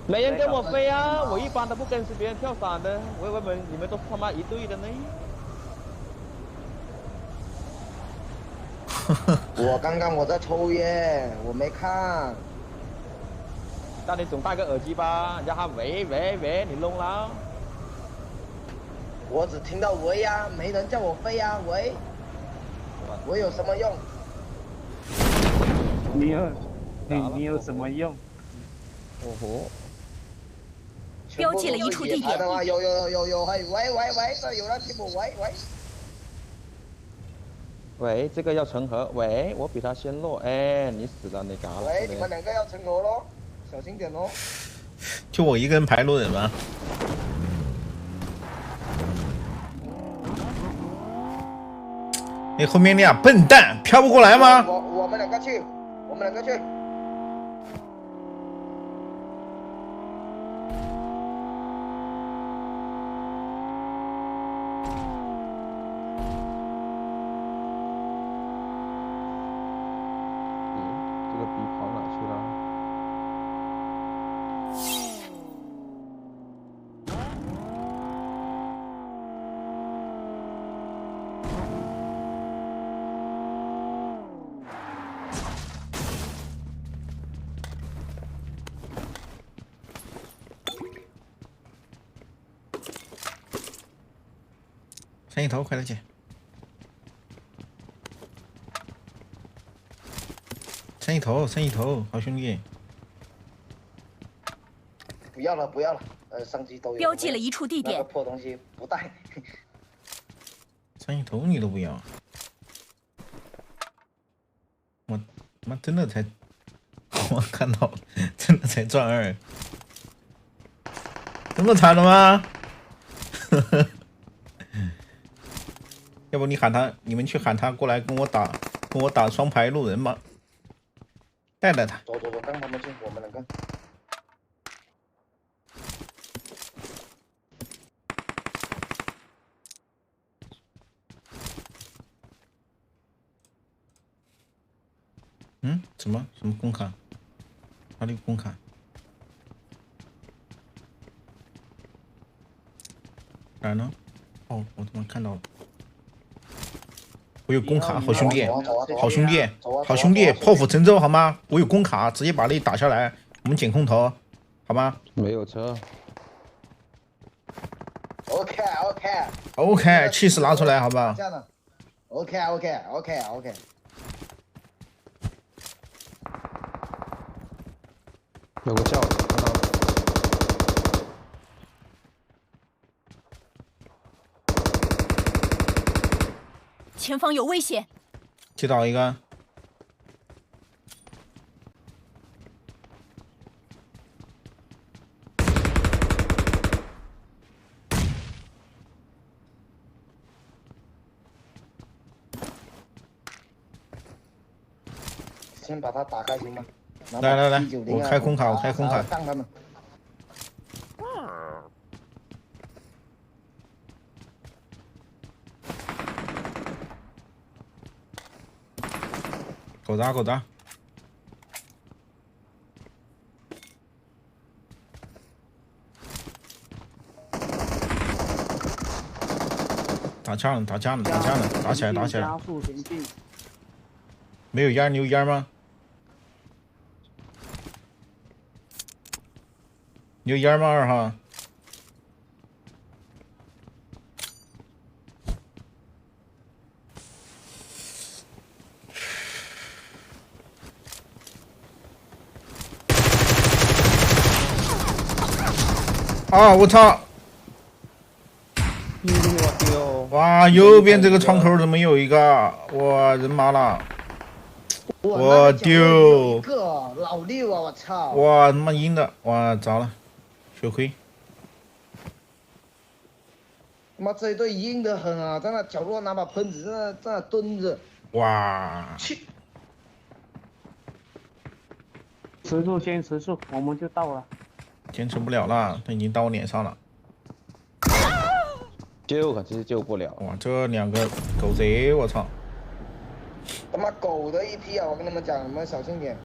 没人跟我飞啊！我一般都不跟别人跳伞的，我以为你们都他妈一队的呢。我刚刚我在抽烟，我没看。那你总戴个耳机吧，人家喊喂，你弄了。我只听到喂呀，没人叫我飞呀，喂，我有什么用？你有什么用？哦吼！标记了一处地点。有，嘿，喂，这有人听我喂。喂，这个要成盒。喂，我比他先落。哎，你死了，你嘎了。喂，你们两个要成盒喽，小心点哦。就我一个人排路人吗？哎，后面那俩笨蛋飘不过来吗？我们两个去。这个逼跑哪去了？三一头，快点去！三一头，好兄弟！不要了，上机都有。标记了一处地点。那个破东西不带。三一头你都不要，我妈真的才，我看到真的才赚2，这么惨了吗？要不你们去喊他过来跟我打双排路人吧，带他。走，跟他们去，我们两个。什么工卡？哪里有工卡？哪儿呢？哦，我他妈看到了。我有工卡，好兄弟，破釜沉舟好吗？我有工卡，直接把那打下来，我们捡空投，好吗？没有车。OK，气势拿出来，好不好 ？OK。有个叫，看到了。前方有危险！击倒一个。先把它打开行吗？来，我开空卡，上他们。狗杂，打枪了，打起来！加速前进。没有烟，你有烟吗？你有烟吗，2号？啊！我操！我丢！哇，右边这个窗口怎么有一个？哇，人麻了！我丢！一个老六啊！我操！哇，他妈阴的！哇，糟了，血亏！他妈这一队硬得很啊，在那角落拿把喷子在那蹲着。哇！去！先持续，我们就到了。坚持不了了，他已经到我脸上了。救可是救不了。哇，这2个狗贼，我操！他妈狗的一批啊！我跟你们讲，你们小心点。